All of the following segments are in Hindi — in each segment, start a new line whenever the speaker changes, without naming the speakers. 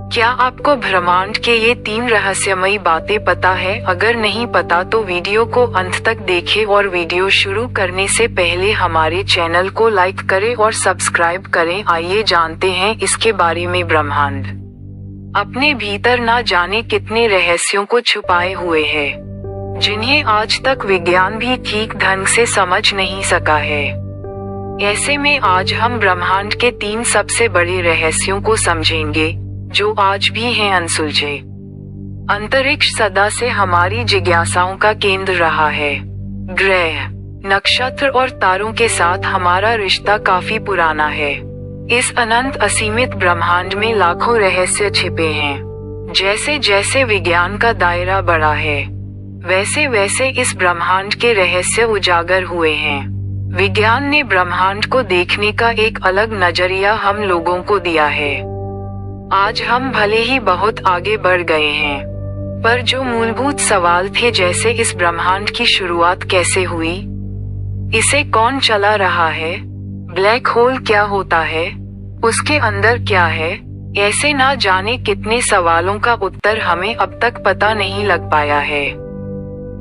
क्या आपको ब्रह्मांड के ये 3 रहस्यमयी बातें पता है? अगर नहीं पता तो वीडियो को अंत तक देखें और वीडियो शुरू करने से पहले हमारे चैनल को लाइक करें और सब्सक्राइब करें। आइए जानते हैं इसके बारे में। ब्रह्मांड अपने भीतर ना जाने कितने रहस्यों को छुपाए हुए है, जिन्हें आज तक विज्ञान भी ठीक ढंग से समझ नहीं सका है। ऐसे में आज हम ब्रह्मांड के 3 सबसे बड़े रहस्यों को समझेंगे, जो आज भी हैं अनसुलझे। अंतरिक्ष सदा से हमारी जिज्ञासाओं का केंद्र रहा है। ग्रह, नक्षत्र और तारों के साथ हमारा रिश्ता काफी पुराना है। इस अनंत असीमित ब्रह्मांड में लाखों रहस्य छिपे हैं। जैसे जैसे विज्ञान का दायरा बढ़ा है, वैसे वैसे इस ब्रह्मांड के रहस्य उजागर हुए हैं। विज्ञान ने ब्रह्मांड को देखने का एक अलग नजरिया हम लोगों को दिया है। आज हम भले ही बहुत आगे बढ़ गए हैं, पर जो मूलभूत सवाल थे, जैसे इस ब्रह्मांड की शुरुआत कैसे हुई, इसे कौन चला रहा है, ब्लैक होल क्या होता है, उसके अंदर क्या है, ऐसे ना जाने कितने सवालों का उत्तर हमें अब तक पता नहीं लग पाया है।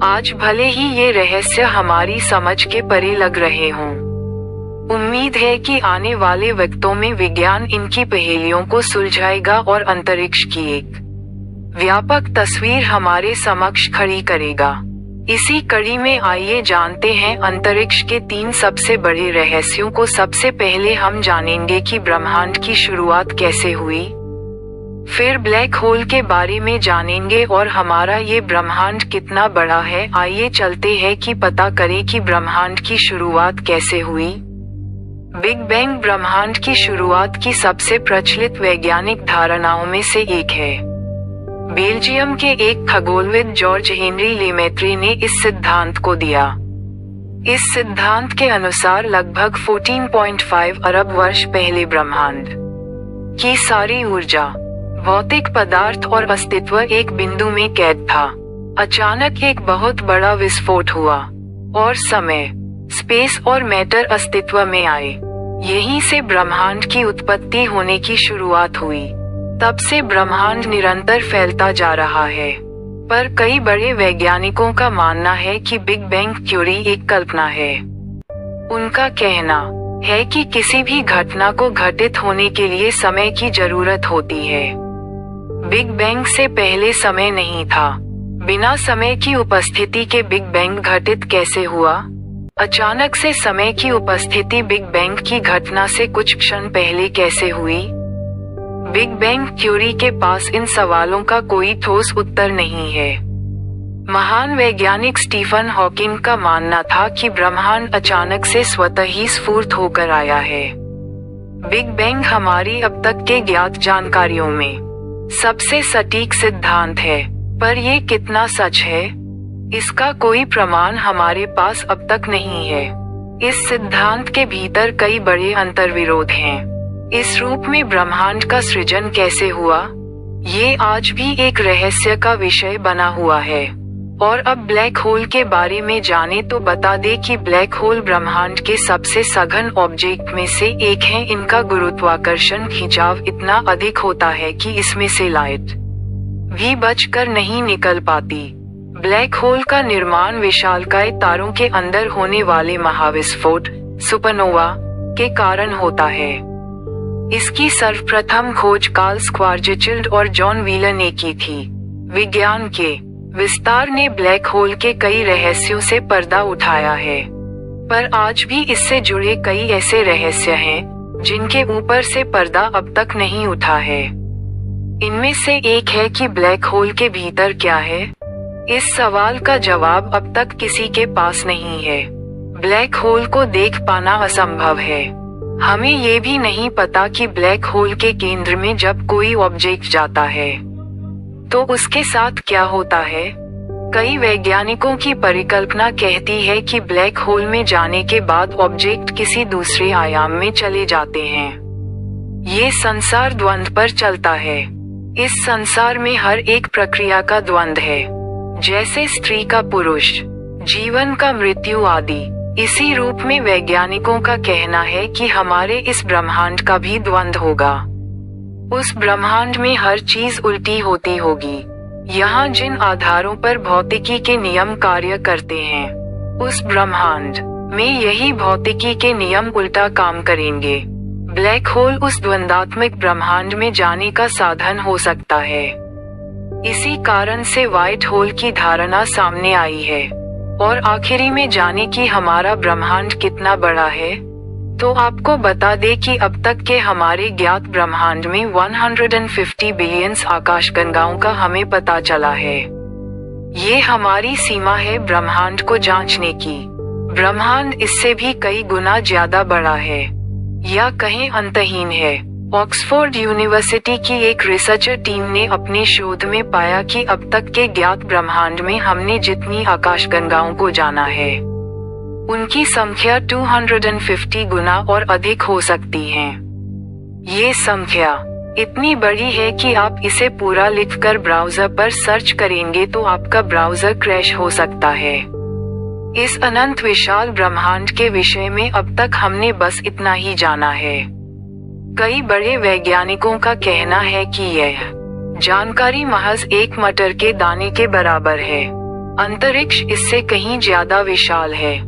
आज भले ही ये रहस्य हमारी समझ के परे लग रहे हों, उम्मीद है कि आने वाले वक्तों में विज्ञान इनकी पहेलियों को सुलझाएगा और अंतरिक्ष की एक व्यापक तस्वीर हमारे समक्ष खड़ी करेगा। इसी कड़ी में आइए जानते हैं अंतरिक्ष के 3 सबसे बड़े रहस्यों को। सबसे पहले हम जानेंगे कि ब्रह्मांड की शुरुआत कैसे हुई, फिर ब्लैक होल के बारे में जानेंगे और हमारा ये ब्रह्मांड कितना बड़ा है। आइए चलते हैं कि पता करें कि ब्रह्मांड की शुरुआत कैसे हुई। बिग बैंग ब्रह्मांड की शुरुआत की सबसे प्रचलित वैज्ञानिक धारणाओं में से एक है। बेल्जियम के एक खगोलविद जॉर्ज हेनरी लेमेत्रे ने इस सिद्धांत को दिया। इस सिद्धांत के अनुसार लगभग 14.5 अरब वर्ष पहले ब्रह्मांड की सारी ऊर्जा, भौतिक पदार्थ और अस्तित्व एक बिंदु में कैद था। अचानक एक बहुत बड़ा विस्फोट हुआ और समय, स्पेस और मैटर अस्तित्व में आए। यहीं से ब्रह्मांड की उत्पत्ति होने की शुरुआत हुई। तब से ब्रह्मांड निरंतर फैलता जा रहा है, पर कई बड़े वैज्ञानिकों का मानना है कि बिग बैंग थ्योरी एक कल्पना है। उनका कहना है कि किसी भी घटना को घटित होने के लिए समय की जरूरत होती है। बिग बैंग से पहले समय नहीं था। बिना समय की उपस्थिति के बिग बैंग घटित कैसे हुआ? अचानक से समय की उपस्थिति बिग बैंग की घटना से कुछ क्षण पहले कैसे हुई? बिग बैंग थ्योरी के पास इन सवालों का कोई ठोस उत्तर नहीं है। महान वैज्ञानिक स्टीफन हॉकिंग का मानना था कि ब्रह्मांड अचानक से स्वतः ही स्फुरित होकर आया है। बिग बैंग हमारी अब तक के ज्ञात जानकारियों में सबसे सटीक सिद्धांत है, पर यह कितना सच है, इसका कोई प्रमाण हमारे पास अब तक नहीं है। इस सिद्धांत के भीतर कई बड़े अंतर्विरोध हैं। इस रूप में ब्रह्मांड का सृजन कैसे हुआ, ये आज भी एक रहस्य का विषय बना हुआ है। और अब ब्लैक होल के बारे में जाने तो बता दे कि ब्लैक होल ब्रह्मांड के सबसे सघन ऑब्जेक्ट में से एक है। इनका गुरुत्वाकर्षण खिंचाव इतना अधिक होता है कि इसमें से लाइट भी बचकर नहीं निकल पाती। ब्लैक होल का निर्माण विशालकाय तारों के अंदर होने वाले महाविस्फोट, सुपरनोवा के कारण होता है। इसकी सर्वप्रथम खोज कार्ल स्क्वार्ज़चिल्ड और जॉन व्हीलर ने की थी। विज्ञान के विस्तार ने ब्लैक होल के कई रहस्यों से पर्दा उठाया है, पर आज भी इससे जुड़े कई ऐसे रहस्य हैं जिनके ऊपर से पर्दा अब तक नहीं उठा है। इनमें से एक है कि ब्लैक होल के भीतर क्या है। इस सवाल का जवाब अब तक किसी के पास नहीं है। ब्लैक होल को देख पाना असंभव है। हमें ये भी नहीं पता कि ब्लैक होल के केंद्र में जब कोई ऑब्जेक्ट जाता है तो उसके साथ क्या होता है। कई वैज्ञानिकों की परिकल्पना कहती है कि ब्लैक होल में जाने के बाद ऑब्जेक्ट किसी दूसरे आयाम में चले जाते हैं। ये संसार द्वंद्व पर चलता है। इस संसार में हर एक प्रक्रिया का द्वंद्व है, जैसे स्त्री का पुरुष, जीवन का मृत्यु आदि। इसी रूप में वैज्ञानिकों का कहना है कि हमारे इस ब्रह्मांड का भी द्वंद्व होगा। उस ब्रह्मांड में हर चीज उल्टी होती होगी। यहाँ जिन आधारों पर भौतिकी के नियम कार्य करते हैं, उस ब्रह्मांड में यही भौतिकी के नियम उल्टा काम करेंगे। ब्लैक होल उस द्वंद्वात्मक ब्रह्मांड में जाने का साधन हो सकता है। इसी कारण से व्हाइट होल की धारणा सामने आई है। और आखिरी में जाने की हमारा ब्रह्मांड कितना बड़ा है, तो आपको बता दे कि अब तक के हमारे ज्ञात ब्रह्मांड में 150 बिलियन आकाशगंगाओं का हमें पता चला है। ये हमारी सीमा है ब्रह्मांड को जांचने की। ब्रह्मांड इससे भी कई गुना ज्यादा बड़ा है, या कहें अंतहीन है। ऑक्सफोर्ड यूनिवर्सिटी की एक रिसर्चर टीम ने अपने शोध में पाया कि अब तक के ज्ञात ब्रह्मांड में हमने जितनी आकाशगंगाओं को जाना है, उनकी संख्या 250 गुना और अधिक हो सकती है। ये संख्या इतनी बड़ी है कि आप इसे पूरा लिखकर ब्राउजर पर सर्च करेंगे तो आपका ब्राउजर क्रैश हो सकता है। इस अनंत विशाल ब्रह्मांड के विषय में अब तक हमने बस इतना ही जाना है। कई बड़े वैज्ञानिकों का कहना है कि यह जानकारी महज एक मटर के दाने के बराबर है। अंतरिक्ष इससे कहीं ज्यादा विशाल है।